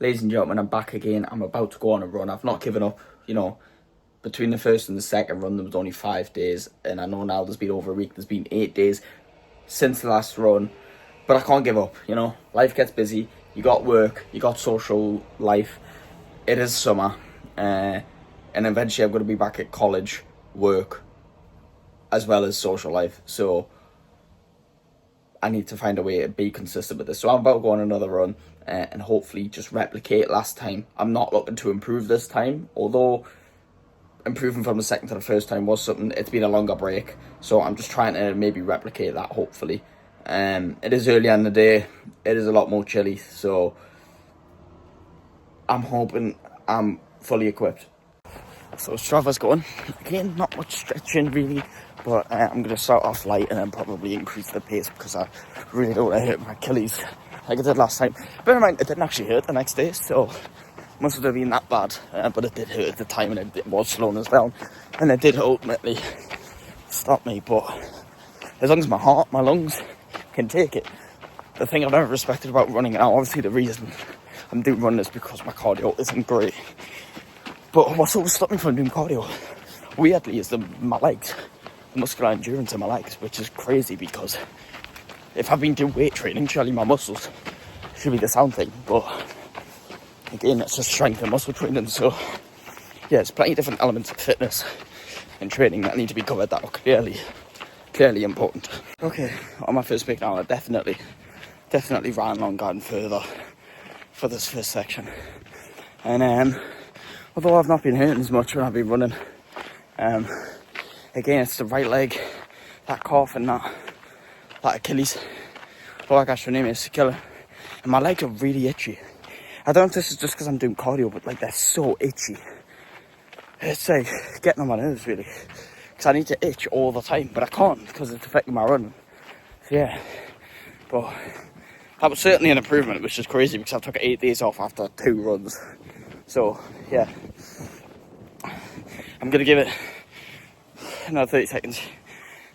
Ladies and gentlemen, I'm back again. I'm about to go on a run. I've not given up, you know. Between the first and the second run, there was only 5 days. And I know now there's been over a week. There's been 8 days since the last run. But I can't give up, you know. Life gets busy. You got work. You got social life. It is summer. And eventually I'm going to be back at college, work, as well as social life. So I need to find a way to be consistent with this. So I'm about to go on another run and hopefully just replicate last time. I'm not looking to improve this time, although improving from the second to the first time was something. It's been a longer break, so I'm just trying to maybe replicate that, hopefully. It is early in the day. It is a lot more chilly, so I'm hoping I'm fully equipped. So Strava's going. Again, not much stretching really, but I'm going to start off light and then probably increase the pace because I really don't want to hurt my Achilles like I did last time. Bear in mind, it didn't actually hurt the next day, so mustn't have been that bad, but it did hurt at the time and it was slowing us down, and it did ultimately stop me. But as long as my heart, my lungs can take it. The thing I've never respected about running, and obviously the reason I'm doing running is because my cardio isn't great, but what's always stopped me from doing cardio, weirdly, is my legs, the muscular endurance in my legs, which is crazy because if I've been doing weight training, surely my muscles should be the sound thing, but again, it's just strength and muscle training. So yeah, there's plenty of different elements of fitness and training that need to be covered that are clearly important. Okay, on my first pick now, I definitely ran longer and further for this first section. And although I've not been hurting as much when I've been running, again, it's the right leg, that calf and that Achilles, or like I should name it, is killer. And my legs are really itchy. I don't know if this is just because I'm doing cardio, but like they're so itchy. It's like getting on my nerves really, because I need to itch all the time, but I can't because it's affecting my running. So yeah, but that was certainly an improvement, which is crazy because I took 8 days off after 2 runs. So yeah, I'm gonna give it another 30 seconds,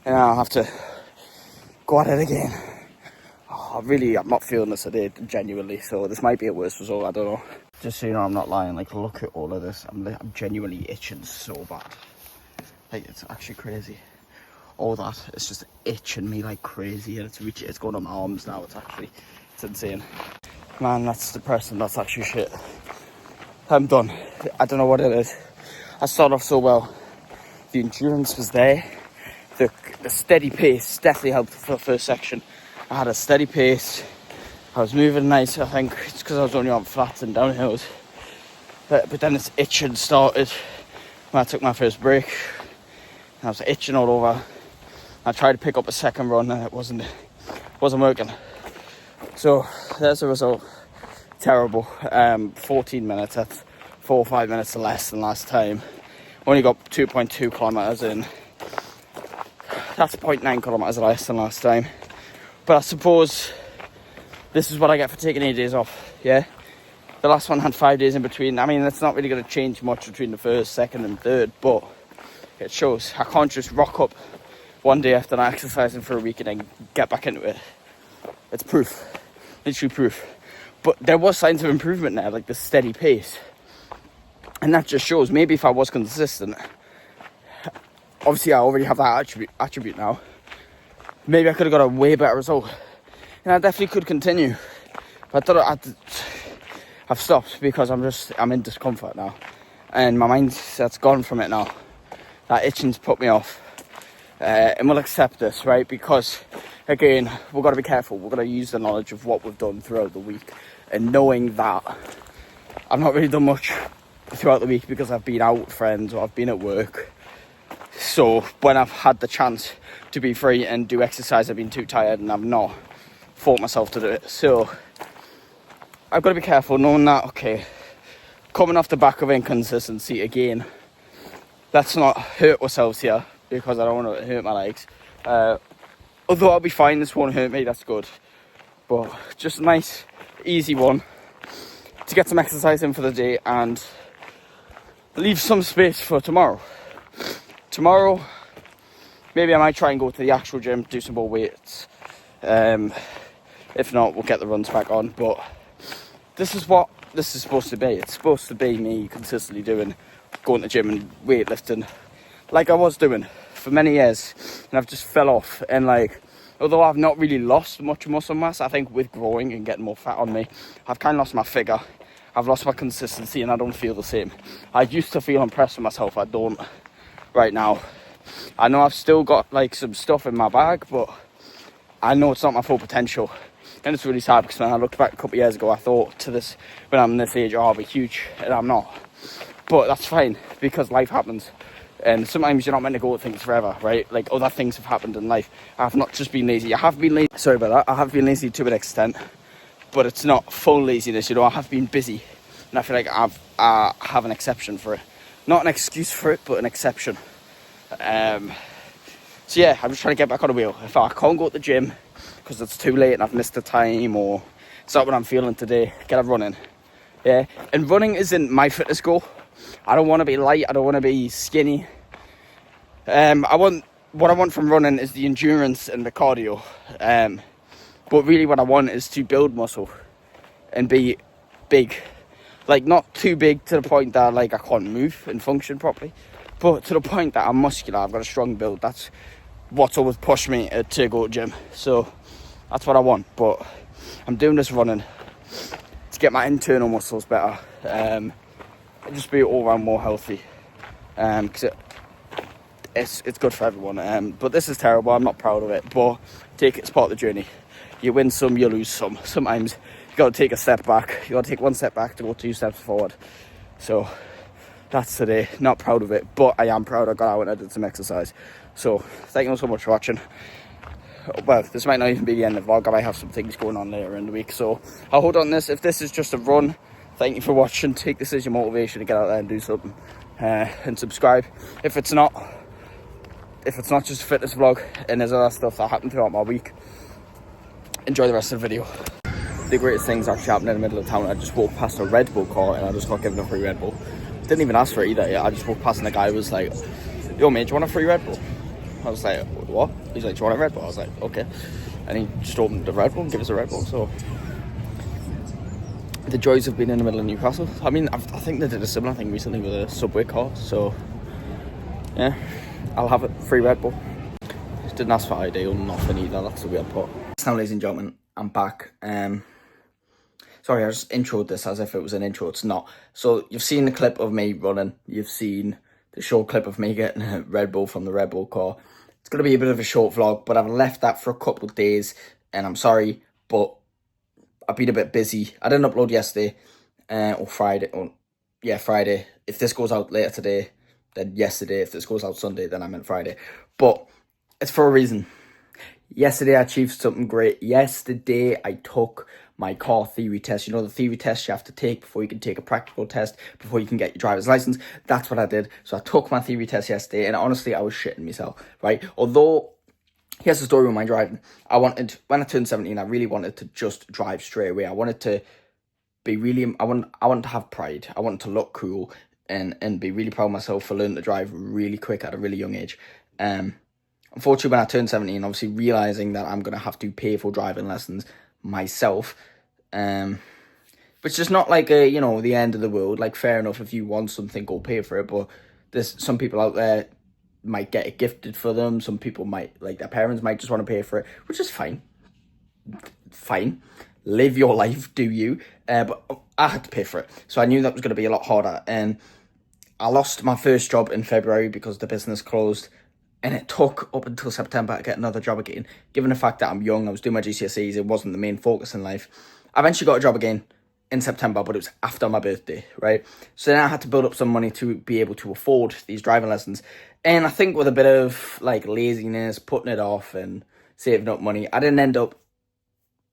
and I'll have to go at it again. I'm not feeling this today, genuinely, so this might be a worse result, I don't know. Just so you know, I'm not lying, like, look at all of this. I'm genuinely itching so bad. Like, it's actually crazy. All that, it's just itching me like crazy, and it's going on my arms now, it's insane. Man, that's depressing, that's actually shit. I'm done. I don't know what it is. I started off so well. The endurance was there. The steady pace definitely helped for the first section. I had a steady pace. I was moving nice. I think it's because I was only on flats and downhills. But then this itching started when I took my first break. I was itching all over. I tried to pick up a second run and it wasn't working. So there's the result. Terrible. 14 minutes. That's 4 or 5 minutes less than last time. Only got 2.2 kilometers in. That's 0.9 kilometers less than last time. But I suppose this is what I get for taking 8 days off, yeah? The last one had 5 days in between. I mean, that's not really going to change much between the first, second and third, but it shows I can't just rock up one day after not exercising for a week and then get back into it. It's proof, literally proof. But there was signs of improvement there, like the steady pace. And that just shows, maybe if I was consistent, obviously I already have that attribute now, maybe I could have got a way better result. And I definitely could continue. But I thought I've stopped because I'm in discomfort now. And my mindset's gone from it now. That itching's put me off. And we'll accept this, right? Because, again, we've got to be careful. We've got to use the knowledge of what we've done throughout the week. And knowing that I've not really done much throughout the week because I've been out with friends or I've been at work. So when I've had the chance to be free and do exercise, I've been too tired and I've not fought myself to do it. So I've got to be careful knowing that, okay, coming off the back of inconsistency again, let's not hurt ourselves here because I don't want to hurt my legs. Although I'll be fine, this won't hurt me, that's good. But just a nice, easy one to get some exercise in for the day and leave some space for tomorrow. Tomorrow, maybe I might try and go to the actual gym, do some more weights. If not, we'll get the runs back on. But this is what this is supposed to be. It's supposed to be me consistently going to the gym and weightlifting like I was doing for many years, and I've just fell off. And like, although I've not really lost much muscle mass, I think with growing and getting more fat on me, I've kind of lost my figure. I've lost my consistency, and I don't feel the same. I used to feel impressed with myself. I don't right now. I know I've still got like some stuff in my bag, but I know it's not my full potential. And it's really sad, because when I looked back a couple of years ago, I thought to this, when I'm this age, oh, I'll be huge, and I'm not. But that's fine, because life happens. And sometimes you're not meant to go at things forever, right? Like, other things have happened in life. I've not just been lazy. I have been lazy. Sorry about that. I have been lazy to an extent, but it's not full laziness, you know. I have been busy, and I feel like I have an exception for it. Not an excuse for it, but an exception. So yeah, I'm just trying to get back on the wheel. If I can't go to the gym because it's too late and I've missed the time, or it's not what I'm feeling today, get a running. Yeah, and running isn't my fitness goal. I don't want to be light. I don't want to be skinny. What I want from running is the endurance and the cardio. But really what I want is to build muscle and be big. Like, not too big to the point that like I can't move and function properly, but to the point that I'm muscular, I've got a strong build. That's what's always pushed me to go to gym. So that's what I want. But I'm doing this running to get my internal muscles better. And just be all around more healthy. Because it's good for everyone. But this is terrible. I'm not proud of it. But take it as part of the journey. You win some, you lose some. Sometimes you got to take a step back. You got to take one step back to go 2 steps forward. So that's today. Not proud of it, but I am proud I got out and I did some exercise. So thank you so much for watching. Well, this might not even be the end of the vlog. I might have some things going on later in the week, so I'll hold on this. If this is just a run, thank you for watching. Take this as your motivation to get out there and do something, and subscribe if it's not just a fitness vlog and there's other stuff that happened throughout my week. Enjoy the rest of the video. The greatest things actually happened in the middle of town. I just walked past a Red Bull car and I just got given a free Red Bull. Didn't even ask for it either. I just walked past and the guy was like, "Yo mate, do you want a free Red Bull?" I was like, "What?" He's like, "Do you want a Red Bull?" I was like, "Okay." And he just opened the Red Bull and gave us a Red Bull. So the joys of being in the middle of Newcastle. I mean, I think they did a similar thing recently with a subway car. So yeah, I'll have it. Free Red Bull. Just didn't ask for ID or nothing either. That's the weird part. Now, ladies and gentlemen, I'm back. Sorry, I just introed this as if it was an intro. It's not. So you've seen the clip of me running. You've seen the short clip of me getting a Red Bull from the Red Bull car. It's going to be a bit of a short vlog, but I've left that for a couple of days, and I'm sorry, but I've been a bit busy. I didn't upload yesterday, or Friday. Friday. If this goes out later today, then yesterday. If this goes out Sunday, then I meant Friday. But it's for a reason. Yesterday I achieved something great. Yesterday I took my car theory test. You know, the theory test you have to take before you can take a practical test, before you can get your driver's license. That's what I did. So I took my theory test yesterday, and honestly I was shitting myself, right? Although, here's the story with my driving. When I turned 17, I really wanted to just drive straight away. I wanted to be really, I wanted to have pride. I wanted to look cool and be really proud of myself for learning to drive really quick at a really young age. Unfortunately, when I turned 17, obviously realising that I'm going to have to pay for driving lessons myself, which is not like the end of the world. Like, fair enough, if you want something, go pay for it. But there's some people out there might get it gifted for them. Some people might, like, their parents might just want to pay for it, which is fine. Fine. Live your life, do you? But I had to pay for it. So I knew that was going to be a lot harder. And I lost my first job in February because the business closed. And it took up until September to get another job again. Given the fact that I'm young, I was doing my GCSEs, it wasn't the main focus in life. I eventually got a job again in September, but it was after my birthday, right? So then I had to build up some money to be able to afford these driving lessons. And I think with a bit of like laziness, putting it off and saving up money, I didn't end up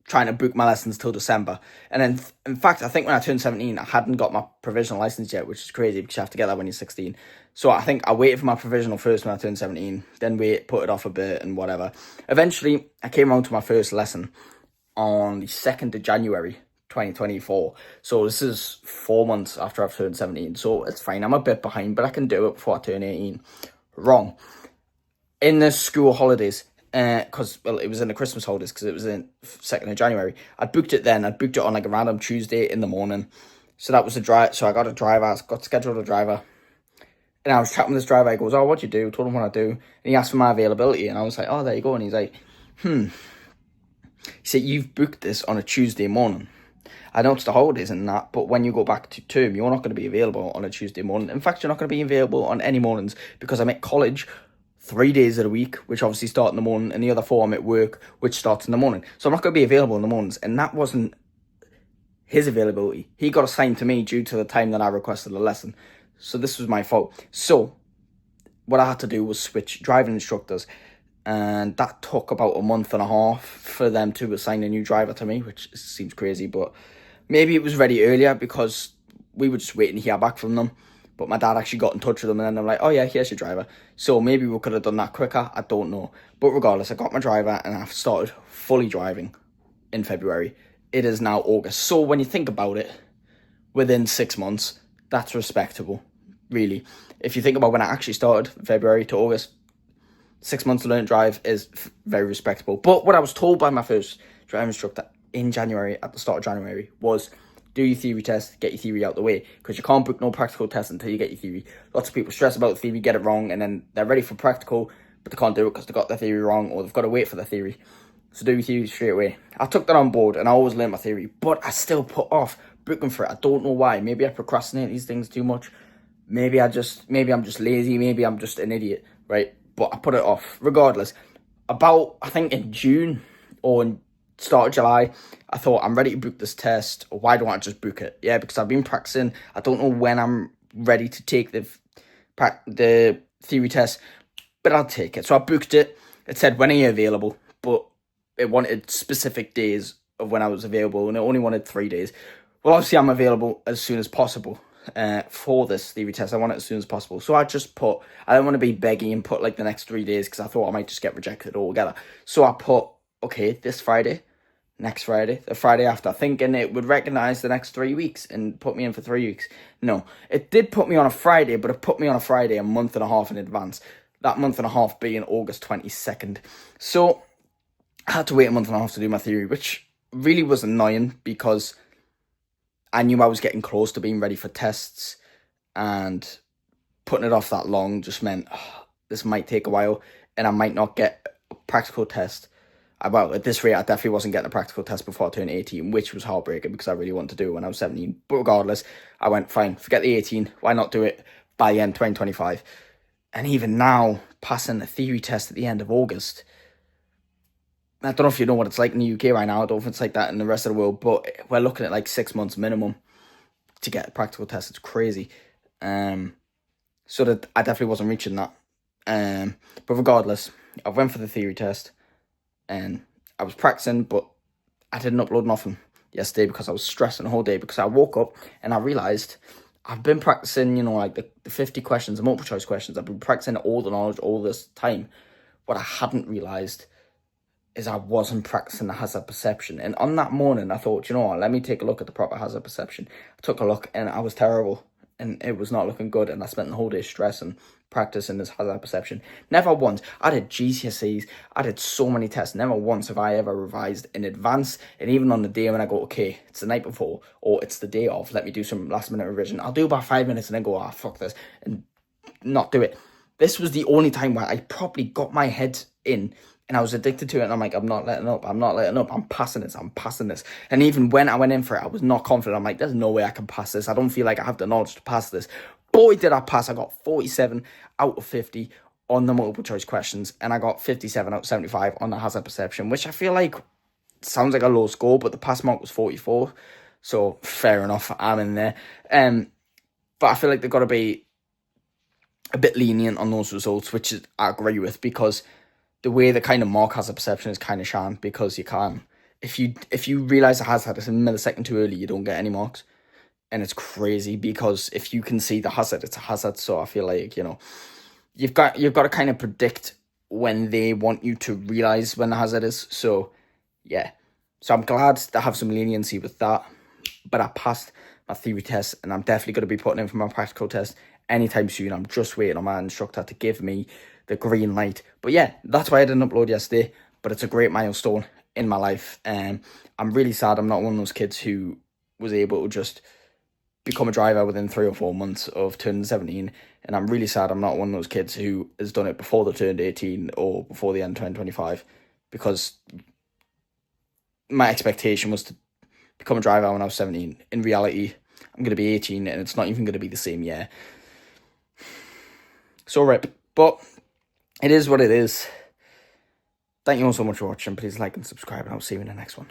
trying to book my lessons till December. And then, in fact, I think when I turned 17, I hadn't got my provisional license yet, which is crazy because you have to get that when you're 16. So I think I waited for my provisional first when I turned 17, then put it off a bit and whatever. Eventually, I came around to my first lesson on the 2nd of January, 2024. So this is 4 months after I've turned 17. So it's fine. I'm a bit behind, but I can do it before I turn 18. Wrong. In the school holidays, because it was in the Christmas holidays, because it was in 2nd of January. I booked it then. I booked it on like a random Tuesday in the morning. So that was the drive. So I got a driver. I got scheduled a driver. And I was chatting with this driver. He goes, "Oh, what do you do?" Told him what I do. And he asked for my availability. And I was like, "Oh, there you go." And he's like, He said, "You've booked this on a Tuesday morning. I know it's the holidays and that, but when you go back to term, you're not going to be available on a Tuesday morning. In fact, you're not going to be available on any mornings because I'm at college 3 days of the week, which obviously start in the morning, and the other 4 I'm at work, which starts in the morning. So I'm not going to be available in the mornings." And that wasn't his availability. He got assigned to me due to the time that I requested a lesson. So this was my fault. So what I had to do was switch driving instructors. And that took about a month and a half for them to assign a new driver to me, which seems crazy, but maybe it was ready earlier because we were just waiting to hear back from them. But my dad actually got in touch with them, and then they're like, "Oh yeah, here's your driver." So maybe we could have done that quicker. I don't know. But regardless, I got my driver and I've started fully driving in February. It is now August. So when you think about it, within 6 months, that's respectable, really. If you think about when I actually started, February to August, 6 months to learn to drive is very respectable. But what I was told by my first driving instructor in January, at the start of January, was do your theory test, get your theory out the way, because you can't book no practical test until you get your theory. Lots of people stress about the theory, get it wrong, and then they're ready for practical, but they can't do it because they got their theory wrong, or they've got to wait for the theory. So do your theory straight away. I took that on board, and I always learned my theory, but I still put off booking for it. I don't know why. Maybe I procrastinate these things too much. Maybe I'm just lazy. Maybe I'm just an idiot, right? But I put it off. Regardless, about, I think in June or in start of July, I thought, I'm ready to book this test. Why don't I just book it? Yeah, because I've been practicing. I don't know when I'm ready to take the theory test, but I'll take it. So I booked it. It said, "When are you available?" But it wanted specific days of when I was available, and it only wanted 3 days. Well, obviously I'm available as soon as possible for this theory test. I want it as soon as possible. So I just put, I don't want to be begging and put like the next 3 days because I thought I might just get rejected altogether. So I put, okay, this Friday, next Friday, the Friday after, thinking it would recognize the next 3 weeks and put me in for 3 weeks. No, it did put me on a Friday, but it put me on a Friday a month and a half in advance. That month and a half being August 22nd. So I had to wait a month and a half to do my theory, which really was annoying because I knew I was getting close to being ready for tests, and putting it off that long just meant this might take a while and I might not get a practical test. Well, at this rate, I definitely wasn't getting a practical test before I turned 18, which was heartbreaking because I really wanted to do it when I was 17. But regardless, I went, fine, forget the 18. Why not do it by the end 2025? And even now, passing a theory test at the end of August, I don't know if you know what it's like in the UK right now. I don't know if it's like that in the rest of the world, but we're looking at like 6 months minimum to get a practical test. It's crazy. So that I definitely wasn't reaching that. But regardless, I went for the theory test and I was practicing, but I didn't upload nothing yesterday because I was stressing the whole day, because I woke up and I realised I've been practicing, you know, like the 50 questions, the multiple choice questions. I've been practicing all the knowledge all this time. What I hadn't realised is I wasn't practicing the hazard perception. And on that morning, I thought, you know what, let me take a look at the proper hazard perception. I took a look and I was terrible and it was not looking good. And I spent the whole day stressing, practicing this hazard perception. Never once. I did GCSEs. I did so many tests. Never once have I ever revised in advance. And even on the day when I go, okay, it's the night before or it's the day of, let me do some last minute revision. I'll do about 5 minutes and then go, fuck this, and not do it. This was the only time where I properly got my head in and I was addicted to it, and I'm like, I'm not letting up, I'm passing this. And even when I went in for it, I was not confident. I'm like, there's no way I can pass this. I don't feel like I have the knowledge to pass this. Boy, did I pass. I got 47 out of 50 on the multiple choice questions, and I got 57 out of 75 on the hazard perception, which I feel like sounds like a low score, but the pass mark was 44, so fair enough, I'm in there. But I feel like they've got to be a bit lenient on those results, which I agree with, because the way the kind of mark hazard perception is kind of sham, because you can't, if you realise a hazard is a millisecond too early, you don't get any marks. And it's crazy, because if you can see the hazard, it's a hazard. So I feel like, you know, you've got to kind of predict when they want you to realise when the hazard is. So yeah, so I'm glad to have some leniency with that. But I passed my theory test, and I'm definitely going to be putting in for my practical test anytime soon. I'm just waiting on my instructor to give me the green light. But yeah, that's why I didn't upload yesterday, but it's a great milestone in my life. I'm really sad I'm not one of those kids who was able to just become a driver within 3 or 4 months of turning 17, and I'm really sad I'm not one of those kids who has done it before they turned 18 or before the end 2025, because my expectation was to become a driver when I was 17. In reality, I'm going to be 18, and it's not even going to be the same year. So rip, but it is what it is. Thank you all so much for watching. Please like and subscribe, and I'll see you in the next one.